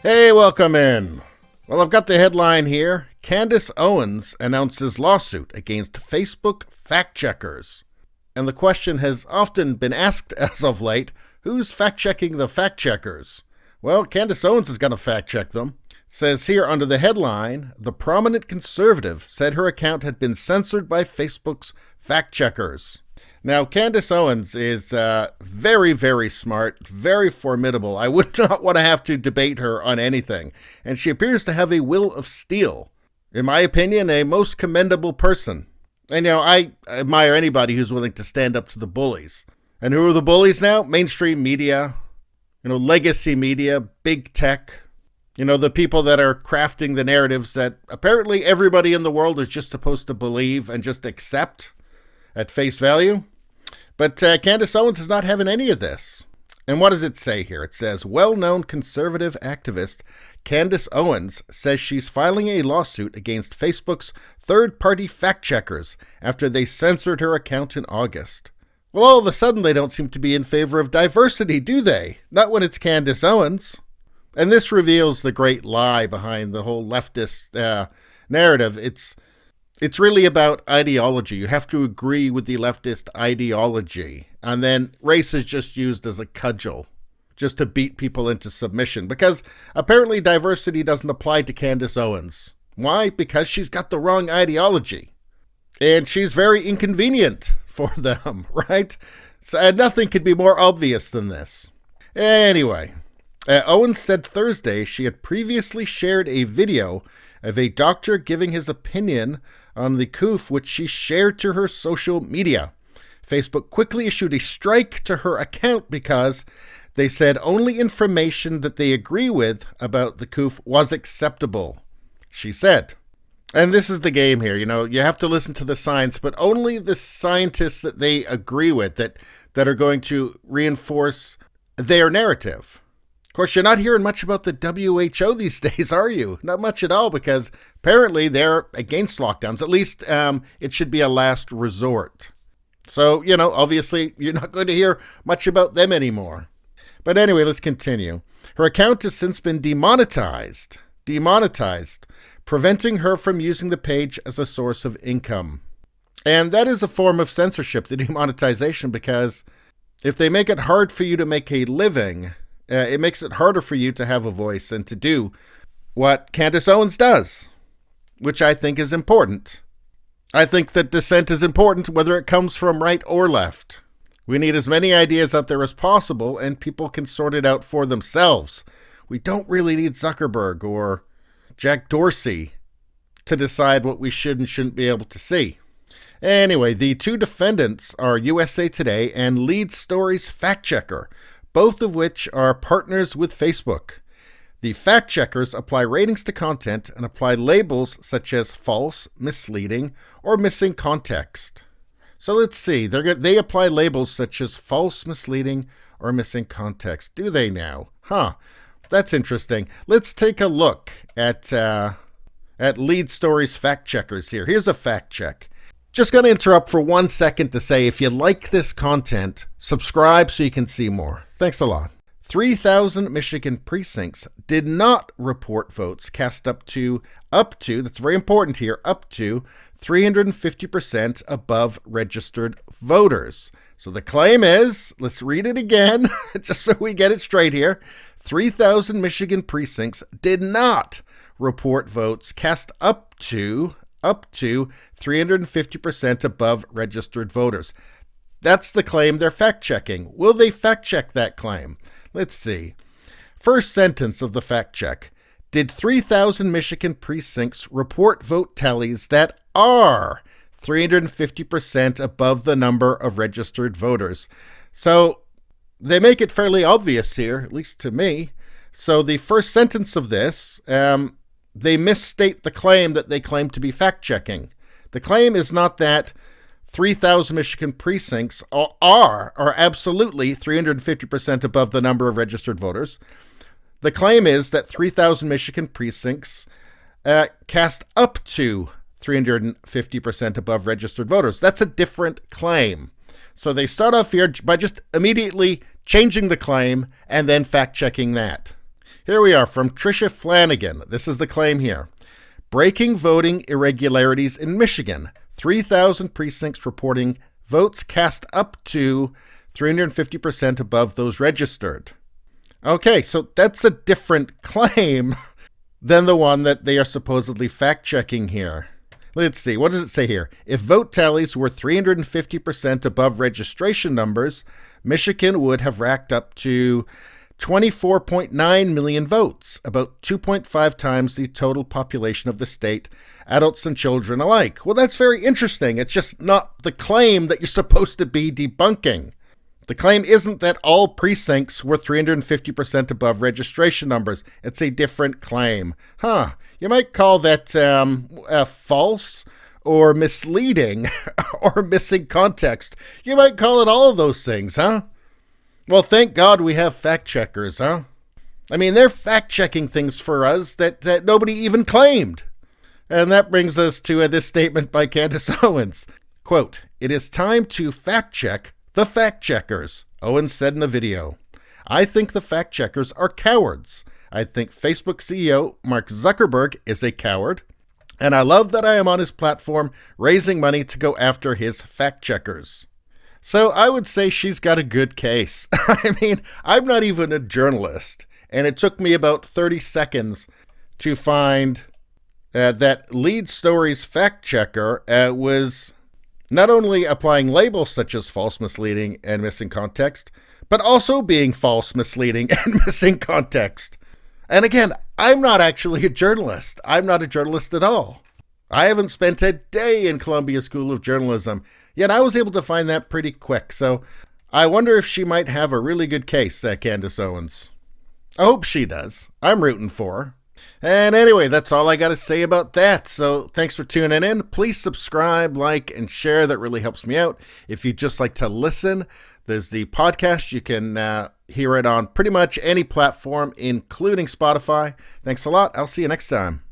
Hey, welcome in. Well, I've got the headline here. Candace Owens announces lawsuit against Facebook fact-checkers. And the question has often been asked as of late, who's fact-checking the fact-checkers? Well, Candace Owens is going to fact-check them. It says here under the headline, the prominent conservative said her account had been censored by Facebook's fact-checkers. Now, Candace Owens is very, very smart, very formidable. I would not want to have to debate her on anything. And she appears to have a will of steel. In my opinion, a most commendable person. And, I admire anybody who's willing to stand up to the bullies. And who are the bullies now? Mainstream media, legacy media, big tech. The people that are crafting the narratives that apparently everybody in the world is just supposed to believe and just accept at face value. But Candace Owens is not having any of this. And what does it say here? It says, well-known conservative activist Candace Owens says she's filing a lawsuit against Facebook's third-party fact-checkers after they censored her account in August. Well, all of a sudden they don't seem to be in favor of diversity, do they? Not when it's Candace Owens. And this reveals the great lie behind the whole leftist narrative. It's really about ideology. You have to agree with the leftist ideology. And then race is just used as a cudgel, just to beat people into submission. Because apparently diversity doesn't apply to Candace Owens. Why? Because she's got the wrong ideology. And she's very inconvenient for them, right? So nothing could be more obvious than this. Anyway, Owens said Thursday she had previously shared a video of a doctor giving his opinion on the COOF, which she shared to her social media. Facebook quickly issued a strike to her account because they said only information that they agree with about the COOF was acceptable, she said. And this is the game here. You have to listen to the science, but only the scientists that they agree with that are going to reinforce their narrative. Of course, you're not hearing much about the WHO these days, are you? Not much at all, because apparently they're against lockdowns. At least it should be a last resort. So, obviously you're not going to hear much about them anymore. But anyway, let's continue. Her account has since been demonetized, preventing her from using the page as a source of income. And that is a form of censorship, the demonetization, because if they make it hard for you to make a living, it makes it harder for you to have a voice and to do what Candace Owens does, which I think is important. I think that dissent is important whether it comes from right or left. We need as many ideas out there as possible, and people can sort it out for themselves. We don't really need Zuckerberg or Jack Dorsey to decide what we should and shouldn't be able to see. Anyway, the two defendants are USA Today and Lead Stories Fact Checker, both of which are partners with Facebook. The fact-checkers apply ratings to content and apply labels such as false, misleading, or missing context. So let's see. They apply labels such as false, misleading, or missing context. Do they now? That's interesting. Let's take a look at Lead Stories fact-checkers here. Here's a fact-check. Just going to interrupt for 1 second to say, if you like this content, subscribe so you can see more. Thanks a lot. 3,000 Michigan precincts did not report votes cast up to, that's very important here, up to 350% above registered voters. So the claim is, let's read it again, just so we get it straight here. 3,000 Michigan precincts did not report votes cast up to 350% above registered voters. That's the claim they're fact-checking. Will they fact-check that claim? Let's see. First sentence of the fact-check. Did 3,000 Michigan precincts report vote tallies that are 350% above the number of registered voters? So they make it fairly obvious here, at least to me. So the first sentence of this, they misstate the claim that they claim to be fact-checking. The claim is not that 3,000 Michigan precincts are absolutely 350% above the number of registered voters. The claim is that 3,000 Michigan precincts cast up to 350% above registered voters. That's a different claim. So they start off here by just immediately changing the claim and then fact-checking that. Here we are from Tricia Flanagan. This is the claim here. Breaking voting irregularities in Michigan. 3,000 precincts reporting votes cast up to 350% above those registered. Okay, so that's a different claim than the one that they are supposedly fact-checking here. Let's see, what does it say here? If vote tallies were 350% above registration numbers, Michigan would have racked up to 24.9 million votes, about 2.5 times the total population of the state, adults and children alike. Well, that's very interesting. It's just not the claim that you're supposed to be debunking. The claim isn't that all precincts were 350% above registration numbers. It's a different claim. You might call that false or misleading or missing context. You might call it all of those things, huh? Well, thank God we have fact checkers, huh? I mean, they're fact checking things for us that nobody even claimed. And that brings us to this statement by Candace Owens. Quote, "It is time to fact check the fact checkers," Owens said in a video. "I think the fact checkers are cowards. I think Facebook CEO Mark Zuckerberg is a coward. And I love that I am on his platform raising money to go after his fact checkers." So I would say she's got a good case. I mean, I'm not even a journalist. And it took me about 30 seconds to find that Lead Stories fact checker was not only applying labels such as false, misleading, and missing context, but also being false, misleading, and missing context. And again, I'm not actually a journalist. I'm not a journalist at all. I haven't spent a day in Columbia School of Journalism, yet I was able to find that pretty quick. So I wonder if she might have a really good case, Candace Owens. I hope she does. I'm rooting for her. And anyway, that's all I got to say about that. So thanks for tuning in. Please subscribe, like, and share. That really helps me out. If you just like to listen, there's the podcast. You can hear it on pretty much any platform, including Spotify. Thanks a lot. I'll see you next time.